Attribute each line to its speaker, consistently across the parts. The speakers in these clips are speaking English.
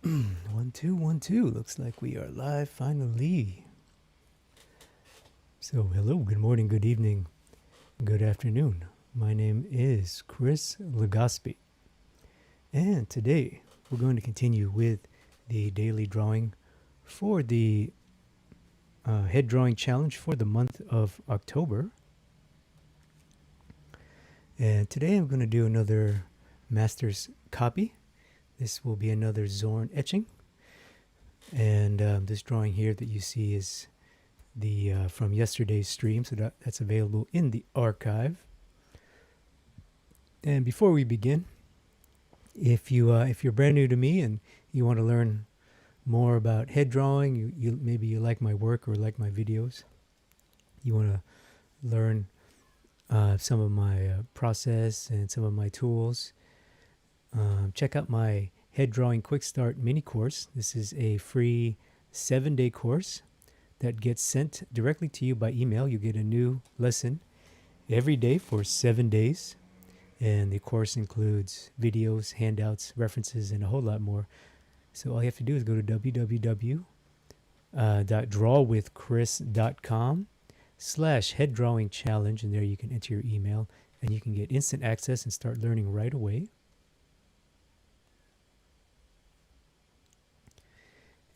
Speaker 1: One, two, one, two. Looks like we are live finally. So, hello, good morning, good evening, good afternoon. My name is Chris Legaspi. And today we're going to continue with the daily drawing for the head drawing challenge for the month of October. And today I'm going to do another master's copy. This will be another Zorn etching. And this drawing here that you see is the from yesterday's stream, so that's available in the archive. And before we begin, if you're brand new to me and you want to learn more about head drawing, maybe you like my work or like my videos, you want to learn some of my process and some of my tools, check out my Head Drawing Quick Start mini course. This is a free 7-day course that gets sent directly to you by email. You get a new lesson every day for 7 days. And the course includes videos, handouts, references, and a whole lot more. So all you have to do is go to www.drawwithchris.com/headdrawingchallenge, and there you can enter your email and you can get instant access and start learning right away.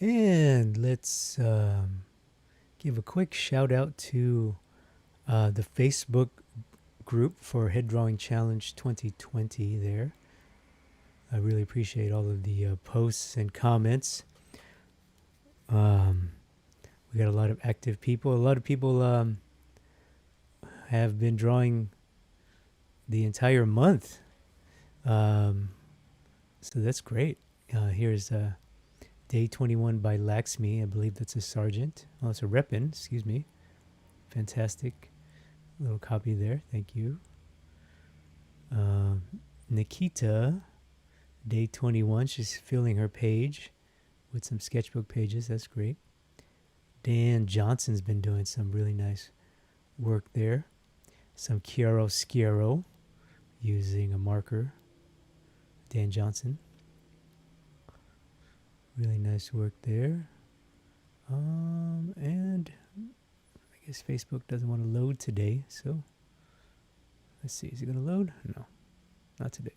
Speaker 1: And let's give a quick shout out to the Facebook group for Head Drawing Challenge 2020 there. I really appreciate all of the posts and comments. We got a lot of active people. A lot of people have been drawing the entire month. So that's great. Here's Day 21 by Laxmi. I believe that's a sergeant. Oh, it's a Repin, excuse me. Fantastic little copy there. Thank you. Nikita, Day 21. She's filling her page with some sketchbook pages. That's great. Dan Johnson's been doing some really nice work there. Some chiaroscuro using a marker. Dan Johnson. Really nice work there. And I guess Facebook doesn't want to load today, so let's see. Is it going to load? No, not today.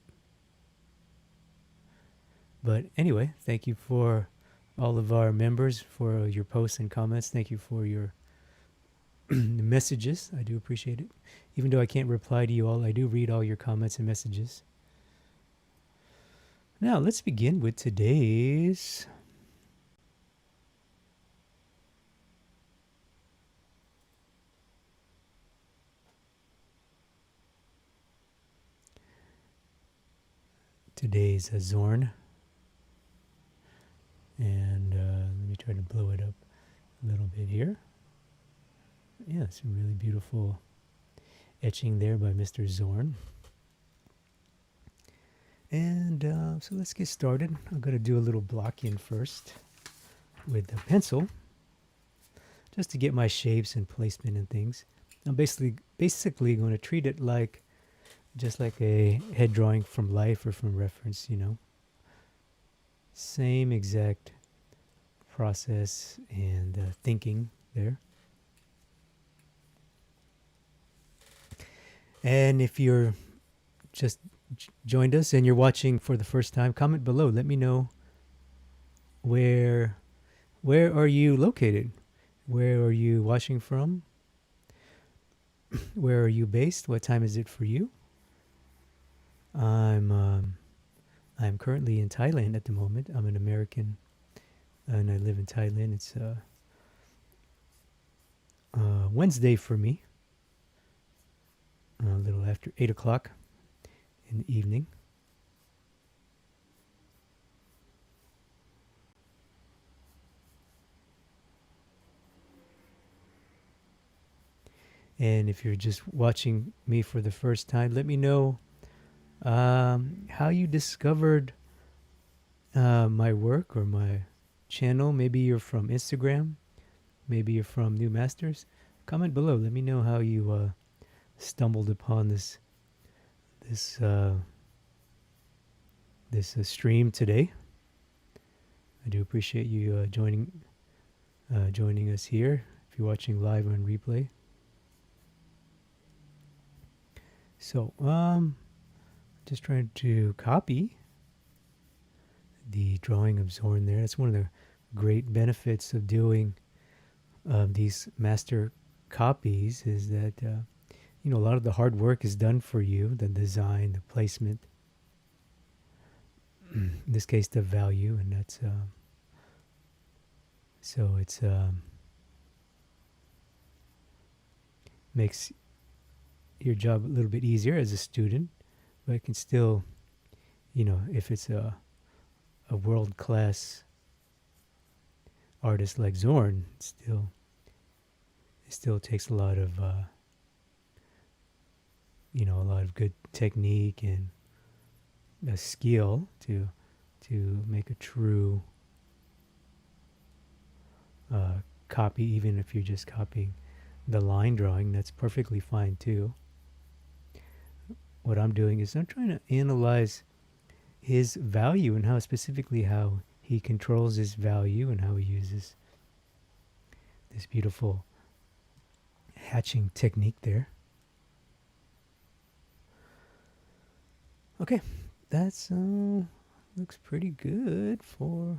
Speaker 1: But anyway, thank you for all of our members for your posts and comments. Thank you for your messages. I do appreciate it. Even though I can't reply to you all, I do read all your comments and messages. Now, let's begin with today's Zorn. And let me try to blow it up a little bit here. Yeah, it's a really beautiful etching there by Mr. Zorn. And so let's get started. I'm going to do a little blocking first with a pencil, just to get my shapes and placement and things. I'm basically going to treat it like just like a head drawing from life or from reference, you know. Same exact process and thinking there. And if you're just joined us and you're watching for the first time, comment below. Let me know where are you located? Where are you watching from? Where are you based? What time is it for you? I'm currently in Thailand at the moment. I'm an American and I live in Thailand. It's Wednesday for me. A little after 8 o'clock in the evening. And if you're just watching me for the first time, let me know how you discovered my work or my channel. Maybe you're from Instagram. Maybe you're from New Masters. Comment below. Let me know how you stumbled upon this stream today. I do appreciate you joining us here. If you're watching live on replay. So, just trying to copy the drawing of Zorn there. That's one of the great benefits of doing these master copies is that a lot of the hard work is done for you, the design, the placement, in this case the value, and that's so it's makes your job a little bit easier as a student, but it can still, if it's a world-class artist like Zorn, it still takes a lot of a lot of good technique and a skill to make a true copy. Even if you're just copying the line drawing, that's perfectly fine too. What I'm doing is I'm trying to analyze his value and how he controls his value and how he uses this beautiful hatching technique there. Okay, that's looks pretty good for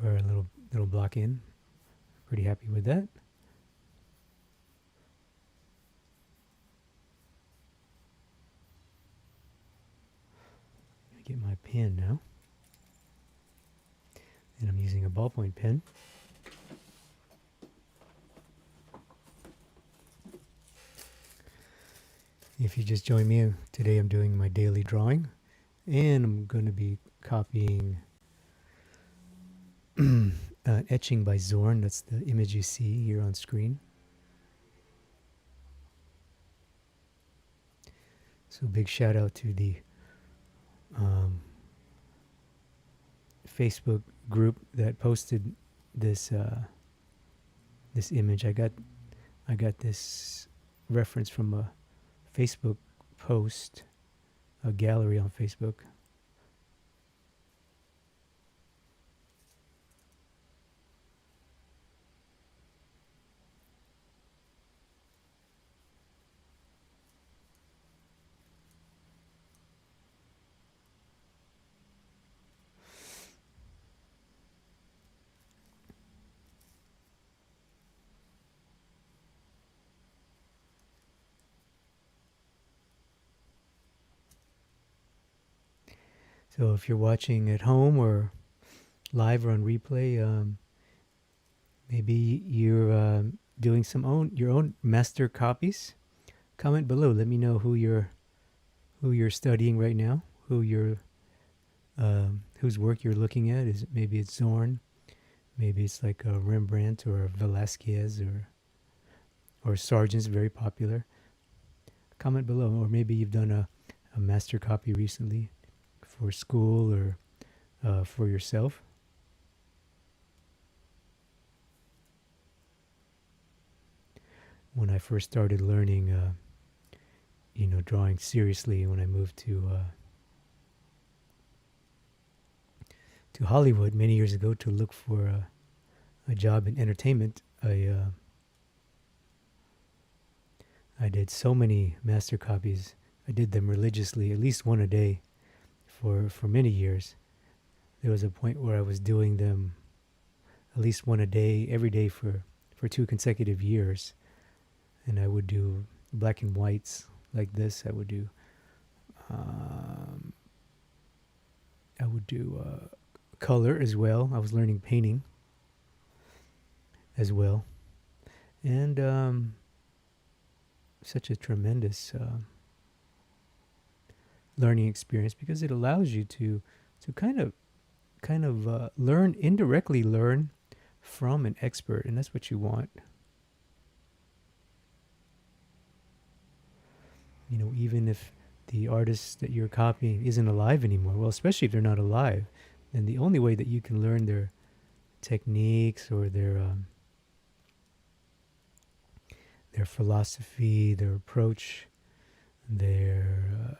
Speaker 1: for a little block in. Pretty happy with that. I get my pen now, and I'm using a ballpoint pen. If you just join me, today I'm doing my daily drawing, and I'm going to be copying Etching by Zorn. That's the image you see here on screen. So big shout out to the Facebook group that posted this this image. I got this reference from a Facebook post, a gallery on Facebook. So if you're watching at home or live or on replay, maybe you're doing your own master copies. Comment below. Let me know who you're studying right now, whose work you're looking at. Maybe it's Zorn, maybe it's like a Rembrandt or a Velasquez or Sargent's, very popular. Comment below, or maybe you've done a master copy recently for school or for yourself. When I first started learning, drawing seriously, when I moved to Hollywood many years ago to look for a job in entertainment, I did so many master copies. I did them religiously, at least one a day, for many years. There was a point where I was doing them at least one a day, every day for 2 consecutive years. And I would do black and whites like this. I would do color as well. I was learning painting as well. And such a tremendous learning experience, because it allows you to kind of indirectly learn from an expert, and that's what you want. Even if the artist that you're copying isn't alive anymore, well, especially if they're not alive, then the only way that you can learn their techniques or their their philosophy, their approach, their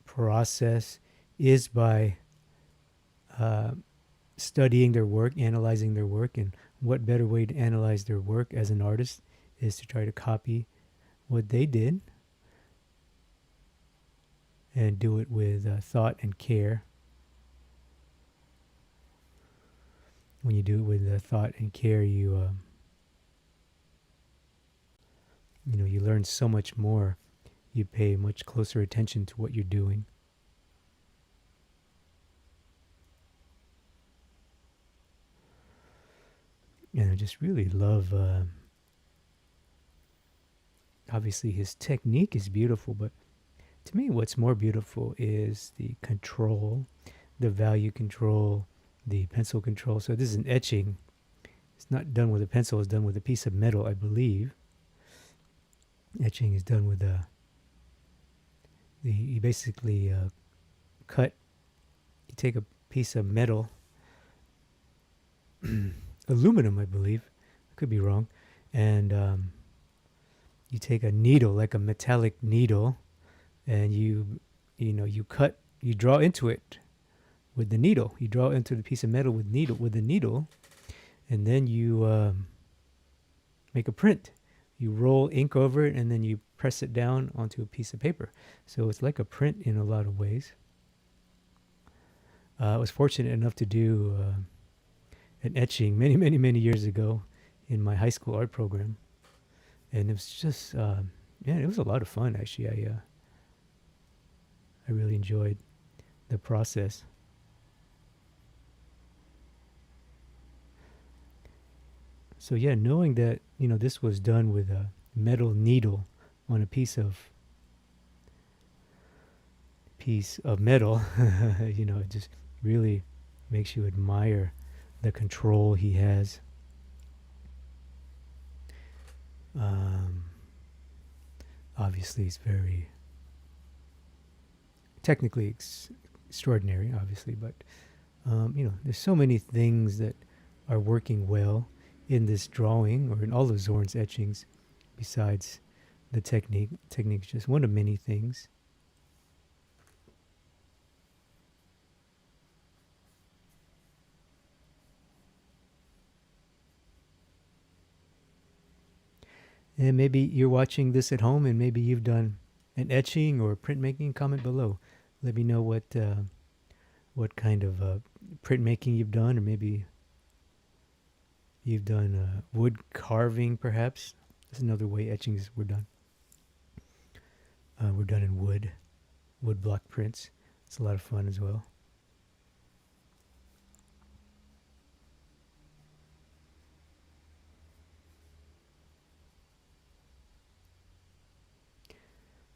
Speaker 1: process is by uh, studying their work, analyzing their work. And what better way to analyze their work as an artist is to try to copy what they did and do it with thought and care. When you do it with thought and care, you learn so much more. You pay much closer attention to what you're doing. And I just really love, obviously his technique is beautiful, but to me what's more beautiful is the control, the value control, the pencil control. So this is an etching. It's not done with a pencil, it's done with a piece of metal, I believe. Etching is done with you basically you take a piece of metal, aluminum, I believe, I could be wrong, and you take a needle, like a metallic needle, and you draw into it with the needle. You draw into the piece of metal with the needle, and then you make a print. You roll ink over it, and then you press it down onto a piece of paper. So it's like a print in a lot of ways. I was fortunate enough to do an etching many years ago in my high school art program, and it was just it was a lot of fun. Actually, I really enjoyed the process. So yeah, knowing that this was done with a metal needle on a piece of metal, it just really makes you admire the control he has. Obviously, it's very technically extraordinary, obviously, but there's so many things that are working well in this drawing or in all of Zorn's etchings besides the technique. Technique is just one of many things. And maybe you're watching this at home and maybe you've done an etching or printmaking. Comment below. Let me know what kind of printmaking you've done, or maybe you've done wood carving, perhaps. That's another way etchings were done. We're done in wood block prints. It's a lot of fun as well.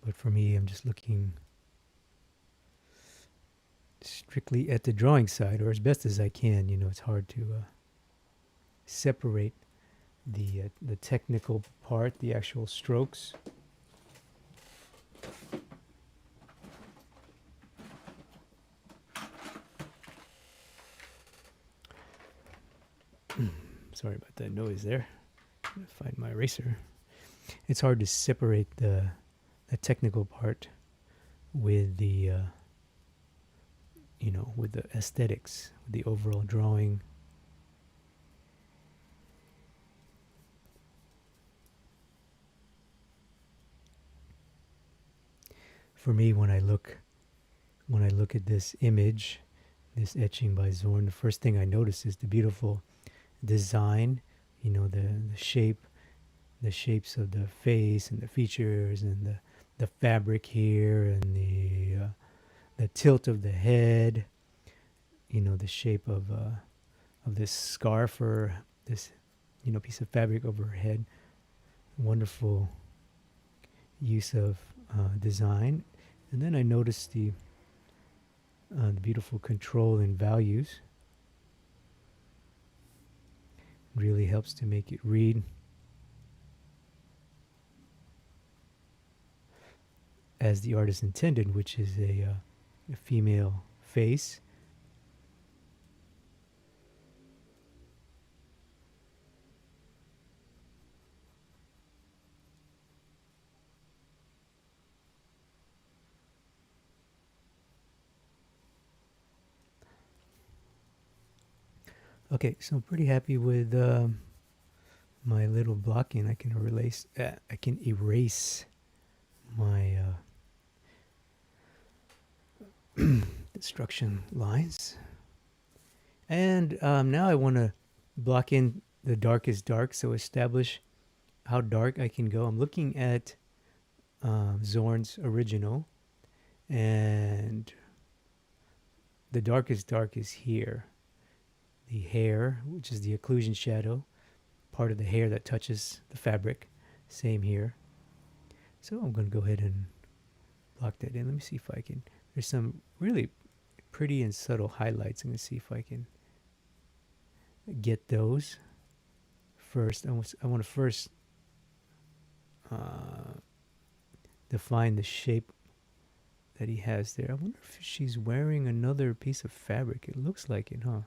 Speaker 1: But for me, I'm just looking strictly at the drawing side, or as best as I can. It's hard to separate the technical part, the actual strokes. Sorry about that noise there. I'm gonna find my eraser. It's hard to separate the technical part with the with the aesthetics, with the overall drawing. For me, when I look at this image, this etching by Zorn, the first thing I notice is the beautiful design, the shapes of the face and the features and the fabric here and the tilt of the head, the shape of this scarf or this piece of fabric over her head. Wonderful use of design. And then I noticed the beautiful control and values. Really helps to make it read as the artist intended, which is a female face. Okay, so I'm pretty happy with my little blocking. I can erase my destruction lines. And now I want to block in the darkest dark, so establish how dark I can go. I'm looking at Zorn's original, and the darkest dark is here. The hair, which is the occlusion shadow, part of the hair that touches the fabric, same here. So I'm going to go ahead and block that in. Let me see if I can. There's some really pretty and subtle highlights. I'm going to see if I can get those first. I want to first define the shape that he has there. I wonder if she's wearing another piece of fabric. It looks like it, huh?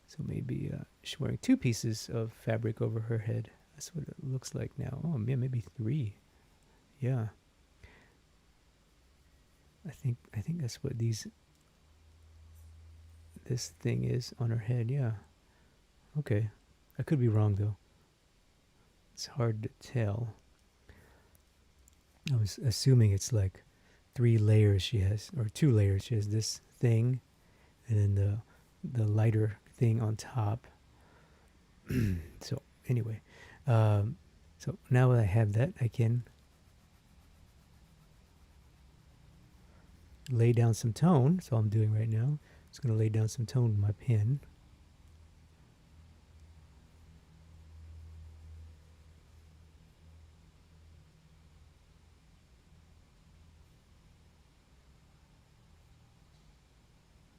Speaker 1: So maybe she's wearing two pieces of fabric over her head. That's what it looks like now. Oh, man, maybe three. Yeah. I think that's what this thing is on her head. Yeah. Okay. I could be wrong though. It's hard to tell. I was assuming it's like 3 layers she has, or 2 layers. She has this thing, and then the lighter thing on top. So anyway, so now that I have that, I can lay down some tone. That's all I'm doing right now. Just going to lay down some tone with my pen.